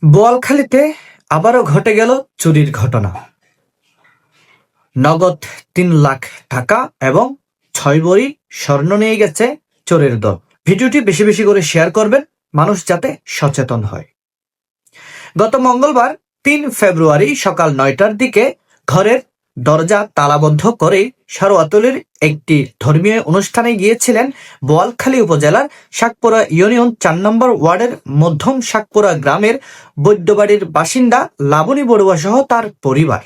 বোয়ালখালীতে আবারও ঘটে গেল চুরির ঘটনা। নগদ ৩ লাখ টাকা এবং ৬ ভরি স্বর্ণ নিয়ে গেছে চোরের দল। ভিডিওটি বেশি বেশি করে শেয়ার করবেন, মানুষ যাতে সচেতন হয়। গত মঙ্গলবার ৩ ফেব্রুয়ারি সকাল ৯টার দিকে ঘরের দরজা তালাবদ্ধ করে সারোয়াতুলের একটি ধর্মীয় অনুষ্ঠানে গিয়েছিলেন বোয়ালখালী উপজেলার শাকপুরা ইউনিয়ন ৪ নম্বর ওয়ার্ডের মধ্যম শাকপুরা গ্রামের বৈদ্যবাড়ির বাসিন্দা লাবণী বড়ুয়া সহ তার পরিবার।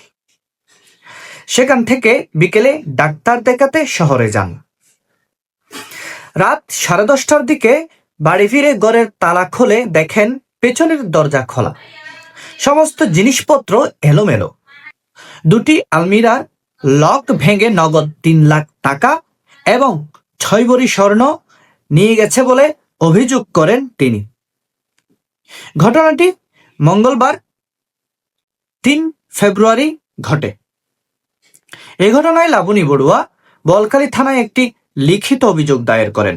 সেখান থেকে বিকেলে ডাক্তার দেখাতে শহরে যান। রাত 10:30টার দিকে বাড়ি ফিরে ঘরের তালা খুলে দেখেন পেছনের দরজা খোলা, সমস্ত জিনিসপত্র এলোমেলো। দুটি আলমিরার লক ভেঙে নগদ ৩ লাখ টাকা এবং ৬ ভরি স্বর্ণ নিয়ে গেছে বলে অভিযোগ করেন তিনি। ঘটনাটি মঙ্গলবার ৩ ফেব্রুয়ারি ঘটে। এই ঘটনায় লাবণী বড়ুয়া বোয়ালখালী থানায় একটি লিখিত অভিযোগ দায়ের করেন।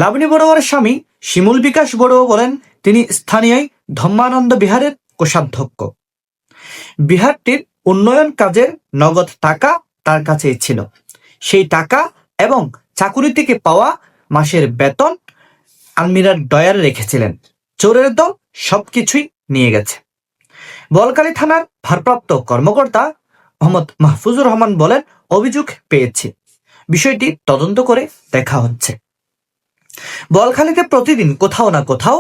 লাবণী বড়ুয়ার স্বামী শিমুল বিকাশ বড়ুয়া বলেন, তিনি স্থানীয় ধম্মানন্দ বিহারের কোষাধ্যক্ষ। বিহারটির উন্নয়ন কাজের নগদ টাকা তার কাছেই ছিল। সেই টাকা এবং চাকুরি থেকে পাওয়া মাসের বেতন আলমিরার ডয়ারে রেখেছিলেন। চোরের দল সবকিছুই নিয়ে গেছে। বোয়ালখালী থানার ভারপ্রাপ্ত কর্মকর্তা মোহাম্মদ মাহফুজুর রহমান বলেন, অভিযোগ পেয়েছি, বিষয়টি তদন্ত করে দেখা হচ্ছে। বোয়ালখালীতে প্রতিদিন কোথাও না কোথাও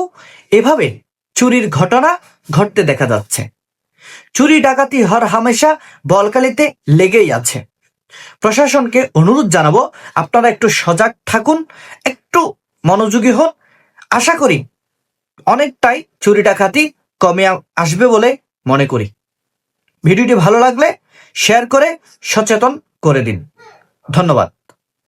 এভাবে চুরির ঘটনা ঘটতে দেখা যাচ্ছে। চুরি ডাকাতি হর হামেশা বোয়ালখালীতে লেগেই আছে। প্রশাসনকে অনুরোধ জানাবো, আপনারা একটু সজাগ থাকুন, একটু মনোযোগী হন। আশা করি অনেকটাই চুরি ডাকাতি কমে আসবে বলে মনে করি। ভিডিওটি ভালো লাগলে শেয়ার করে সচেতন করে দিন। ধন্যবাদ।